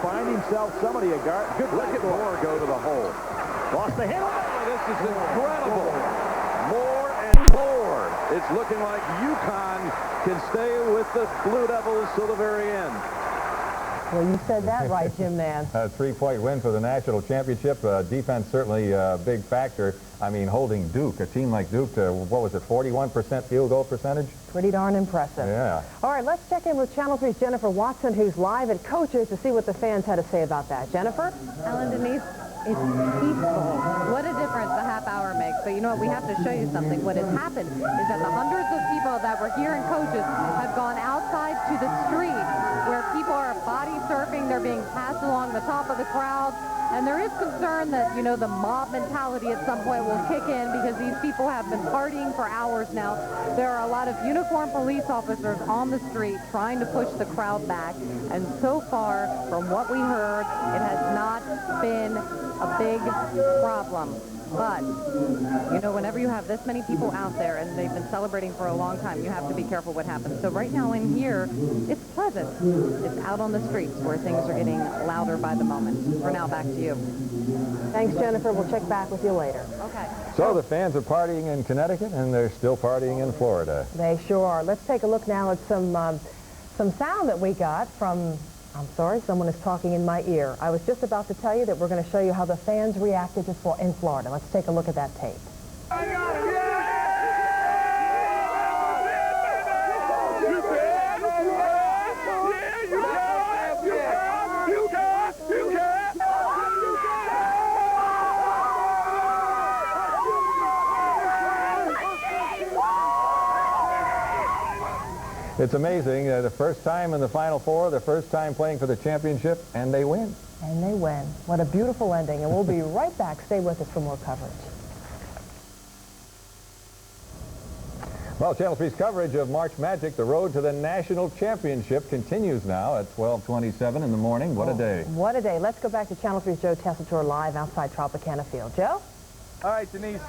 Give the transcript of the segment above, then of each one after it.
find himself somebody a guard. Good look at Moore go to the hole. Lost the handle. This is incredible. More and more. It's looking like UConn can stay with the Blue Devils till the very end. Well, you said that right, Jim Nance. A 3-point win for the national championship. Defense certainly a big factor. I mean, holding Duke, a team like Duke, to, what was it, 41% field goal percentage? Pretty darn impressive. Yeah. All right, let's check in with Channel 3's Jennifer Watson, who's live at Coaches, to see what the fans had to say about that. Jennifer? Ellen, Denise, it's peaceful. What a difference a half hour makes. But you know what? We have to show you something. What has happened is that the hundreds of people that were here in Coaches have gone outside to the street where people are body surfing. They're being passed along the top of the crowd. And there is concern that, you know, the mob mentality at some point will kick in because these people have been partying for hours now. There are a lot of uniformed police officers on the street trying to push the crowd back. And so far, from what we heard, it has not been a big problem. But, you know, whenever you have this many people out there and they've been celebrating for a long time, you have to be careful what happens. So right now in here, it's pleasant. It's out on the streets where things are getting louder by the moment. For now, back to you. Thanks, Jennifer. We'll check back with you later. Okay. So the fans are partying in Connecticut, and they're still partying in Florida. They sure are. Let's take a look now at some sound that we got from... I'm sorry, someone is talking in my ear. I was just about to tell you that we're going to show you how the fans reacted in Florida. Let's take a look at that tape. It's amazing. The first time in the Final Four, the first time playing for the championship, and they win. And they win. What a beautiful ending. And we'll be right back. Stay with us for more coverage. Well, Channel 3's coverage of March Magic, the road to the national championship, continues now at 12:27 in the morning. What a day. What a day. Let's go back to Channel 3's Joe Tessitore live outside Tropicana Field. Joe? All right, Denise,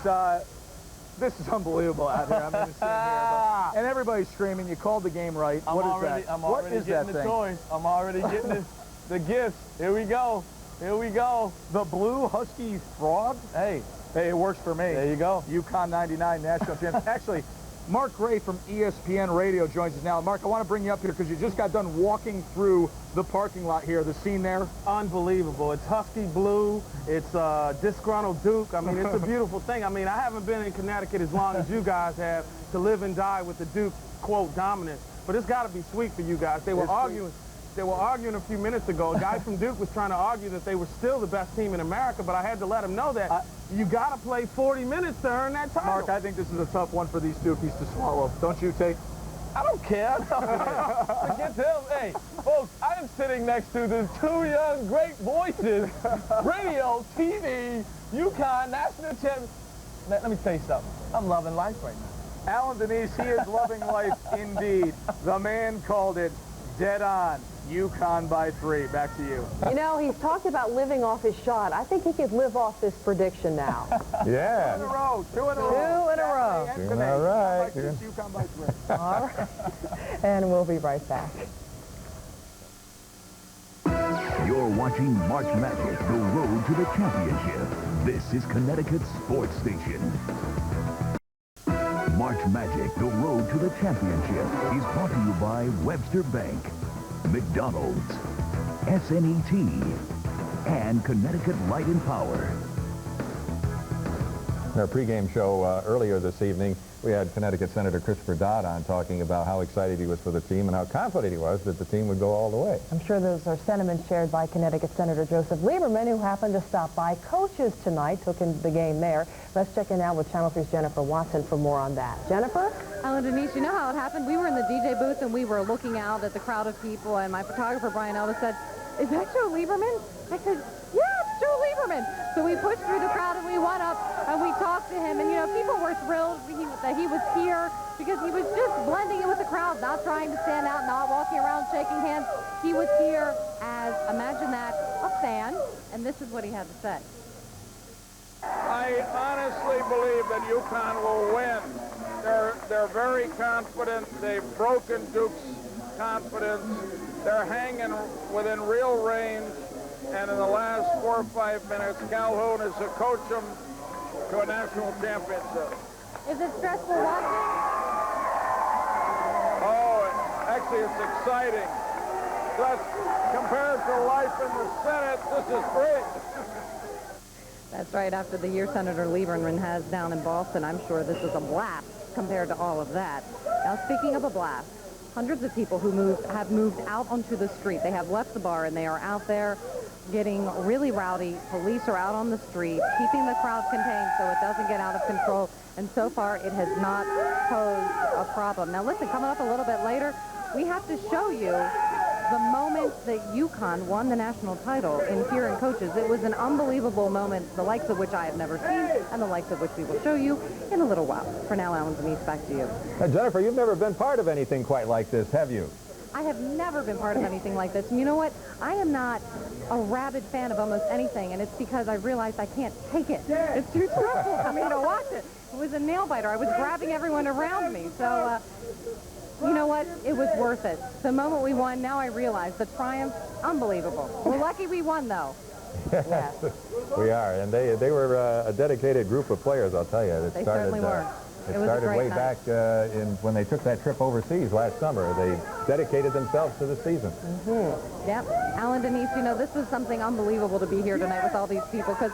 this is unbelievable out here. I'm going to sit here. And everybody's screaming. You called the game right. I'm already getting the toys. I'm already getting the gifts. Here we go. Here we go. The blue husky frog? Hey, it works for me. There you go. UConn 99 national champion. Actually, Mark Gray from ESPN Radio joins us now. Mark, I want to bring you up here because you just got done walking through the parking lot here. The scene there? Unbelievable. It's husky blue. It's disgruntled Duke. I mean, it's a beautiful thing. I mean, I haven't been in Connecticut as long as you guys have to live and die with the Duke, quote, dominance. But it's got to be sweet for you guys. They were arguing. They were arguing a few minutes ago. A guy from Duke was trying to argue that they were still the best team in America, but I had to let him know that you got to play 40 minutes to earn that title. Mark, I think this is a tough one for these Dukies to swallow. Don't you, Tate? I don't care. Forget them. Hey, folks, I'm sitting next to the two young great voices, radio, TV, UConn, national champion. Let me tell you something. I'm loving life right now. Alan, Denise, he is loving life indeed. The man called it dead on. UConn by 3. Back to you. You know, he's talked about living off his shot. I think he could live off this prediction now. Yeah. 2 in a row. 2 in a row. 2 in a row. Doing all right. UConn by 3. All right. And we'll be right back. You're watching March Magic, the road to the championship. This is Connecticut's sports station. March Magic, the road to the championship, is brought to you by Webster Bank, McDonald's, SNET, and Connecticut Light and Power. In our pregame show earlier this evening, we had Connecticut Senator Christopher Dodd on talking about how excited he was for the team and how confident he was that the team would go all the way. I'm sure those are sentiments shared by Connecticut Senator Joseph Lieberman, who happened to stop by Coaches tonight, took in the game there. Let's check in now with Channel 3's Jennifer Watson for more on that. Jennifer? Alan, Denise, you know how it happened? We were in the DJ booth and we were looking out at the crowd of people, and my photographer, Brian Elvis, said, "Is that Joe Lieberman?" I said, "Yeah, it's Joe Lieberman." So we pushed through the crowd and we went up and we talked to him. And, you know, people were thrilled that he was here because he was just blending in with the crowd, not trying to stand out, not walking around shaking hands. He was here as, imagine that, a fan. And this is what he had to say. I honestly believe that UConn will win. They're very confident. They've broken Duke's confidence. They're hanging within real range, and in the last 4 or 5 minutes, Calhoun is to coach them to a national championship. Is it stressful watching? Oh, actually, it's exciting. Just compared to life in the Senate, this is great. That's right. After the year Senator Lieberman has down in Boston, I'm sure this is a blast compared to all of that. Now, speaking of a blast, hundreds of people who have moved out onto the street. They have left the bar, and they are out there getting really rowdy. Police are out on the street, keeping the crowd contained so it doesn't get out of control. And so far, it has not posed a problem. Now, listen, coming up a little bit later, we have to show you the moment that UConn won the national title in Here in Coaches. It was an unbelievable moment, the likes of which I have never seen, and the likes of which we will show you in a little while. For now, Alan, Denise, back to you. Now, Jennifer, you've never been part of anything quite like this, have you? I have never been part of anything like this. And you know what? I am not a rabid fan of almost anything, and it's because I realized I can't take it. It's too stressful for me to watch it. It was a nail-biter. I was grabbing everyone around me. So, you know what? It was worth it. The moment we won, now I realize the triumph, unbelievable. We're lucky we won, though. Yes, we are. And they were a dedicated group of players, I'll tell you. They certainly were. It started way back when they took that trip overseas last summer. They dedicated themselves to the season. Mm-hmm. Yep. Alan, Denise, you know, this was something unbelievable to be here tonight with all these people, because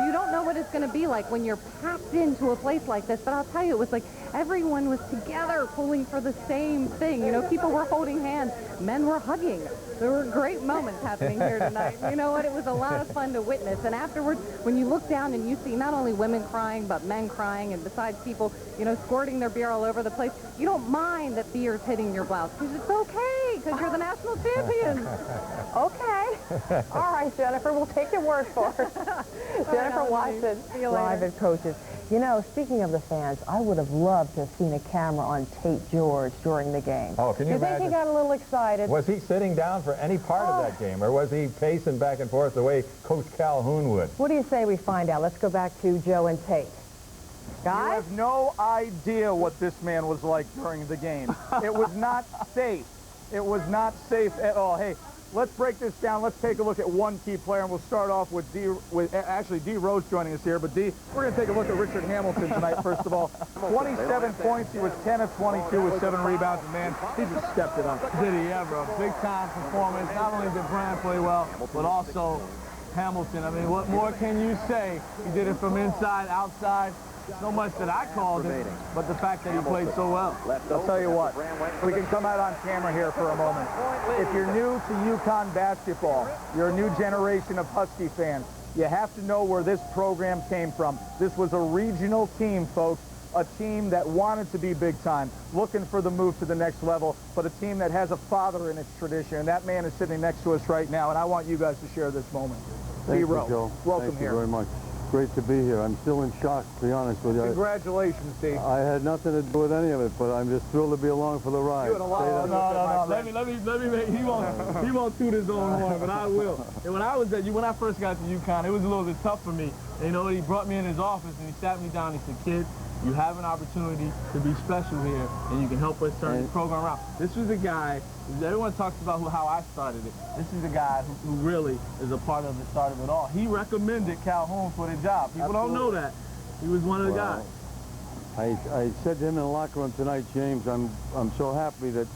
you don't know what it's going to be like when you're packed into a place like this. But I'll tell you, it was like everyone was together pulling for the same thing. You know, people were holding hands. Men were hugging. There were great moments happening here tonight. You know what? It was a lot of fun to witness. And afterwards, when you look down and you see not only women crying, but men crying, and besides people, you know, squirting their beer all over the place, you don't mind that beer's hitting your blouse, because it's okay, because you're the national champions. Okay. All right, Jennifer, we'll take your word for it. Jennifer Watson, live at Coaches. You know, speaking of the fans, I would have loved to have seen a camera on Tate George during the game. Oh, can you imagine? Do you think he got a little excited? Was he sitting down for any part of that game, or was he pacing back and forth the way Coach Calhoun would? What do you say we find out? Let's go back to Joe and Tate. Guys? You have no idea what this man was like during the game. It was not safe. It was not safe at all. Hey, let's break this down. Let's take a look at one key player, and we'll start off with actually D. Rose joining us here. But D, we're going to take a look at Richard Hamilton tonight, first of all. 27 points. He was 10 of 22 with 7 rebounds. And, man, he just stepped it up. Did he ever? Big-time performance. Not only did Brian play well, but also Hamilton. I mean, what more can you say? He did it from inside, outside. So much that I called it, but the fact that he played so well. I'll tell you what, we can come out on camera here for a moment. If you're new to UConn basketball, you're a new generation of Husky fans, you have to know where this program came from. This was a regional team, folks, a team that wanted to be big time, looking for the move to the next level, but a team that has a father in its tradition, and that man is sitting next to us right now, and I want you guys to share this moment. Thank you, Joe. Welcome Thank here. you very much. Great to be here. I'm still in shock, to be honest with you. Congratulations, Steve. I had nothing to do with any of it, but I'm just thrilled to be along for the ride. No. Let me make, he won't toot his own horn, but I will. And when I first got to UConn, it was a little bit tough for me. And, you know, he brought me in his office and he sat me down and he said, "Kid, you have an opportunity to be special here, and you can help us turn the program around." This was a guy, everyone talks about how I started it. This is a guy who really is a part of the start of it all. He recommended Calhoun for the job. People don't know that. He was one of the guys. I said to him in the locker room tonight, James, I'm so happy that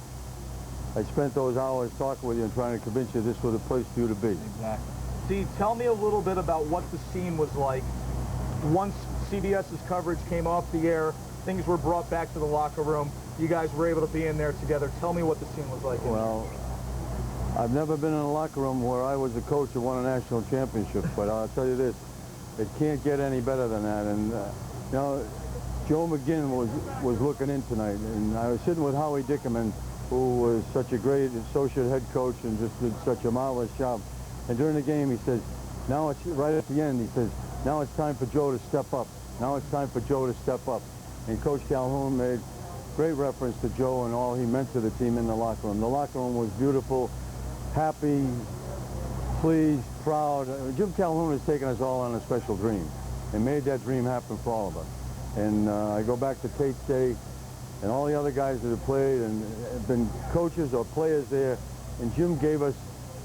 I spent those hours talking with you and trying to convince you this was the place for you to be. Exactly. Steve, tell me a little bit about what the scene was like once CBS's coverage came off the air, things were brought back to the locker room, you guys were able to be in there together. Tell me what the scene was like. Well, I've never been in a locker room where I was a coach who won a national championship, but I'll tell you this, it can't get any better than that. And, you know, Joe McGinn was looking in tonight, and I was sitting with Howie Dickerman, who was such a great associate head coach and just did such a marvelous job. And during the game, he says, now it's right at the end, he says, now it's time for Joe to step up. Now it's time for Joe to step up. And Coach Calhoun made great reference to Joe and all he meant to the team in the locker room. The locker room was beautiful, happy, pleased, proud. Jim Calhoun has taken us all on a special dream and made that dream happen for all of us. And I go back to Tate's day and all the other guys that have played and have been coaches or players there. And Jim gave us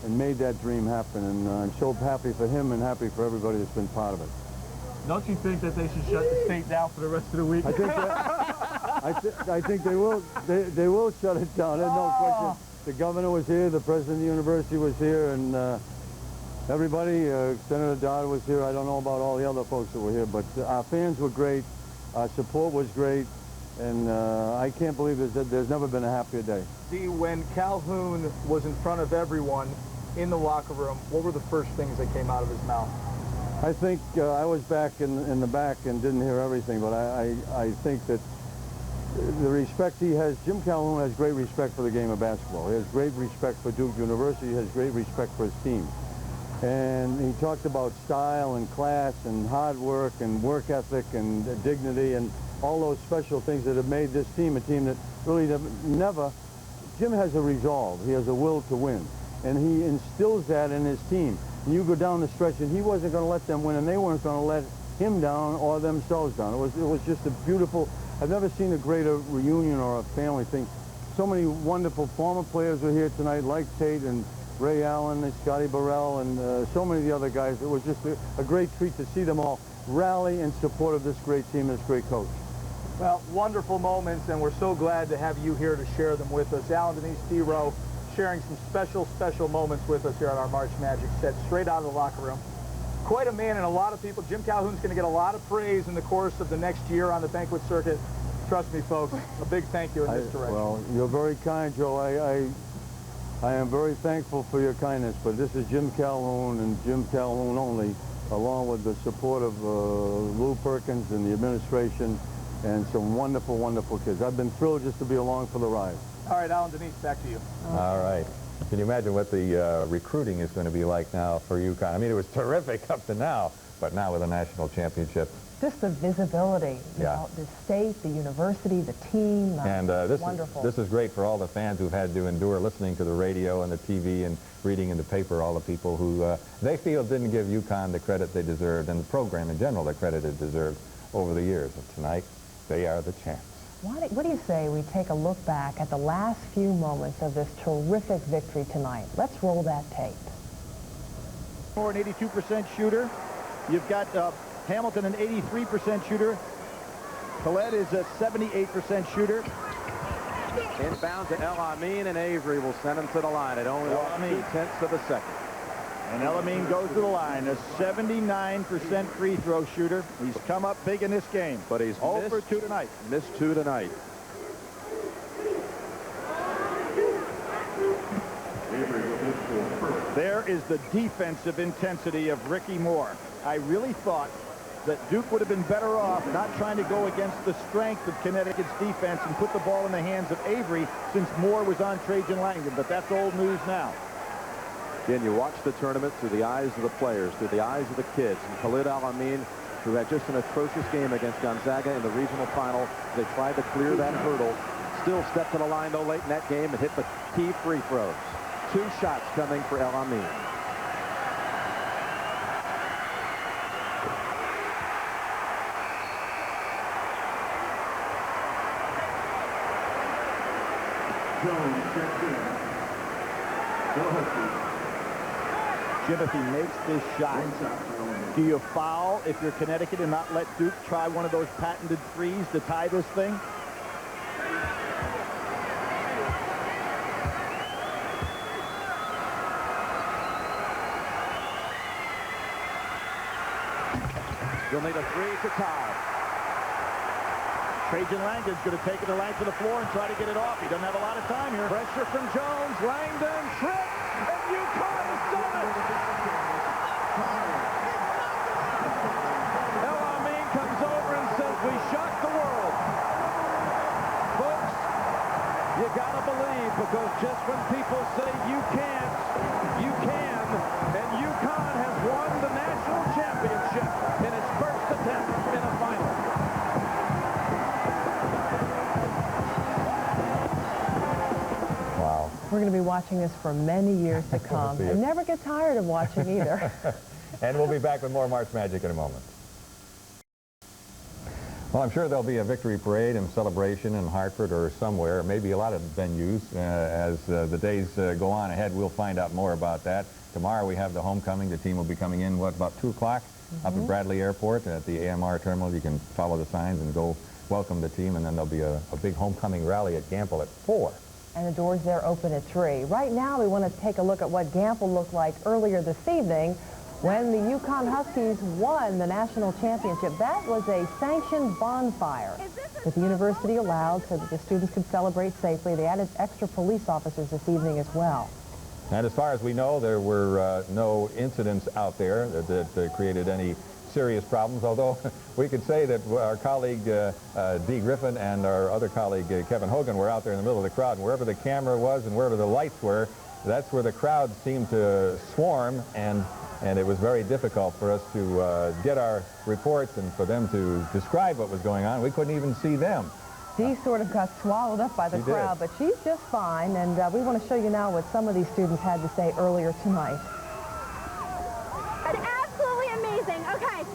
and made that dream happen, and I'm so happy for him and happy for everybody that's been part of it. Don't you think that they should shut the state down for the rest of the week? I think that, I think they will. They will shut it down. There's no question. The governor was here. The president of the university was here, and everybody. Senator Dodd was here. I don't know about all the other folks that were here, but our fans were great. Our support was great, and I can't believe there's never been a happier day. See, when Calhoun was in front of everyone in the locker room, what were the first things that came out of his mouth? I think I was back in the back and didn't hear everything, but I think that the respect he has, Jim Calhoun has great respect for the game of basketball. He has great respect for Duke University. He has great respect for his team. And he talked about style and class and hard work and work ethic and dignity and all those special things that have made this team a team that really never, Jim has a resolve. He has a will to win. And he instills that in his team. And you go down the stretch, and he wasn't going to let them win, and they weren't going to let him down or themselves down. It was just a beautiful, I've never seen a greater reunion or a family thing. So many wonderful former players were here tonight, like Tate and Ray Allen and Scotty Burrell and so many of the other guys. It was just a great treat to see them all rally in support of this great team and this great coach. Well, wonderful moments, and we're so glad to have you here to share them with us. Al and Denise T-Rowe sharing some special moments with us here on our March Magic set, straight out of the locker room. Quite a man, and a lot of people. Jim Calhoun's going to get a lot of praise in the course of the next year on the banquet circuit. Trust me, folks, a big thank you in this direction. Well, you're very kind, Joe. I am very thankful for your kindness, but this is Jim Calhoun and Jim Calhoun only, along with the support of Lou Perkins and the administration and some wonderful, wonderful kids. I've been thrilled just to be along for the ride. All right, Al and Denise, back to you. All right. Can you imagine what the recruiting is going to be like now for UConn? I mean, it was terrific up to now, but now with a national championship. Just the visibility, you know, the state, the university, the team. And wonderful. This is great for all the fans who've had to endure listening to the radio and the TV and reading in the paper, all the people who they feel didn't give UConn the credit they deserved and the program in general the credit it deserved over the years. And tonight, they are the champs. What do you say we take a look back at the last few moments of this terrific victory tonight? Let's roll that tape. For an 82% shooter. You've got Hamilton, an 83% shooter. Collette is a 78% shooter. Inbound to El Amin, and Avery will send him to the line. It only lost 2/10 of a second. And El Amin goes to the line, a 79% free throw shooter. He's come up big in this game. But he's 0 for 2 tonight. Missed 2 tonight. There is the defensive intensity of Ricky Moore. I really thought that Duke would have been better off not trying to go against the strength of Connecticut's defense and put the ball in the hands of Avery since Moore was on Trajan Langdon, but that's old news now. Again, you watch the tournament through the eyes of the players, through the eyes of the kids. And Khalid Al-Amin, who had just an atrocious game against Gonzaga in the regional final, they tried to clear that hurdle. Still stepped to the line, though, late in that game and hit the key free throws. 2 shots coming for Al-Amin. Jim, if he makes this shot, do you foul if you're Connecticut and not let Duke try one of those patented threes to tie this thing? You'll need a 3 to tie. Trajan Langdon's going to take it to length of the floor and try to get it off. He doesn't have a lot of time here. Pressure from Jones. Langdon, trip, and UConn has done it. El Amin comes over and says, we shocked the world. Folks, you got to believe, because just when people say you can't, you can. And UConn has won the national championship in its first attempt in a final. We're going to be watching this for many years to come and never get tired of watching either. And we'll be back with more March Magic in a moment. Well, I'm sure there'll be a victory parade and celebration in Hartford or somewhere, maybe a lot of venues. As the days go on ahead, we'll find out more about that. Tomorrow we have the homecoming. The team will be coming in, what, about 2 o'clock up at Bradley Airport at the AMR terminal. You can follow the signs and go welcome the team, and then there'll be a big homecoming rally at Gampel at 4. And the doors there open at 3. Right now, we want to take a look at what Gampel looked like earlier this evening when the UConn Huskies won the national championship. That was a sanctioned bonfire that the university allowed so that the students could celebrate safely. They added extra police officers this evening as well. And as far as we know, there were no incidents out there that created any serious problems, although we could say that our colleague Dee Griffin and our other colleague Kevin Hogan were out there in the middle of the crowd, and wherever the camera was and wherever the lights were, that's where the crowd seemed to swarm, and it was very difficult for us to get our reports and for them to describe what was going on. We couldn't even see them. Dee sort of got swallowed up by the crowd, but she's just fine, and we want to show you now what some of these students had to say earlier tonight. Absolutely amazing. Okay.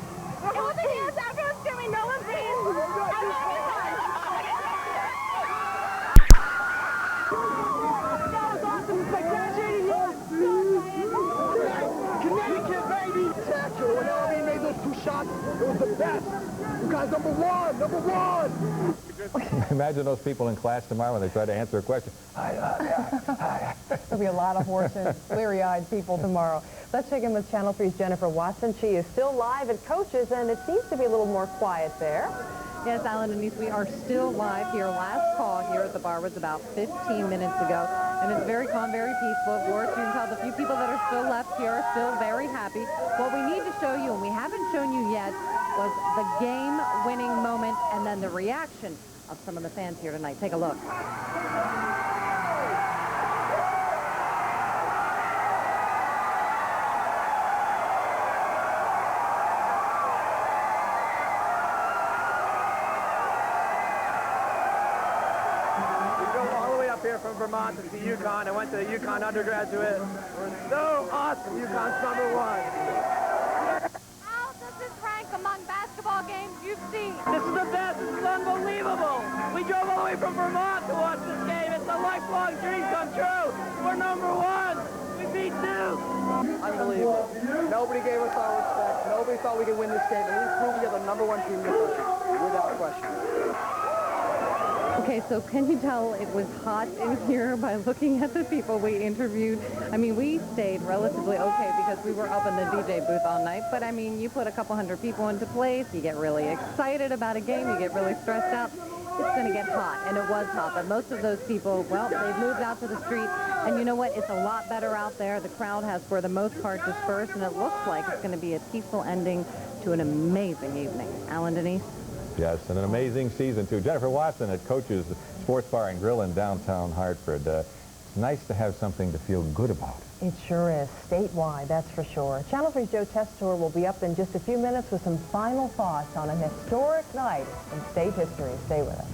All the hands, everyone's screaming, no one breathes. That was awesome. Spectacular. Connecticut, baby! Spectacular. When LB made those 2 shots, it was the best. You guys, number one! Imagine those people in class tomorrow when they try to answer a question. There'll be a lot of hoarse and bleary-eyed people tomorrow. Let's check in with Channel 3's Jennifer Watson. She is still live at Coach's, and it seems to be a little more quiet there. Yes, Alan and Denise, we are still live here. Last call here at the bar was about 15 minutes ago, and it's very calm, very peaceful. Of course, you can tell the few people that are still left here are still very happy. What we need to show you, and we haven't shown you yet, was the game-winning moment and then the reaction of some of the fans here tonight. Take a look. From Vermont to see UConn. I went to the UConn undergraduate. We're so awesome. UConn's #1. How does this rank among basketball games you've seen? This is the best. This is unbelievable. We drove all the way from Vermont to watch this game. It's a lifelong dream come true. We're #1. We beat Duke. Unbelievable. Nobody gave us our respect. Nobody thought we could win this game, and we proved we are the #1 team in the country, without question. Okay, so can you tell it was hot in here by looking at the people we interviewed? I mean, we stayed relatively okay because we were up in the DJ booth all night, but I mean, you put a couple hundred people into place, you get really excited about a game, you get really stressed out. It's going to get hot, and it was hot, but most of those people, well, they've moved out to the street, and you know what? It's a lot better out there. The crowd has, for the most part, dispersed, and it looks like it's going to be a peaceful ending to an amazing evening. Alan, Denise? Yes, and an amazing season, too. Jennifer Watson at Coach's Sports Bar and Grill in downtown Hartford. It's nice to have something to feel good about. It sure is. Statewide, that's for sure. Channel 3's Joe Tessitore will be up in just a few minutes with some final thoughts on an historic night in state history. Stay with us.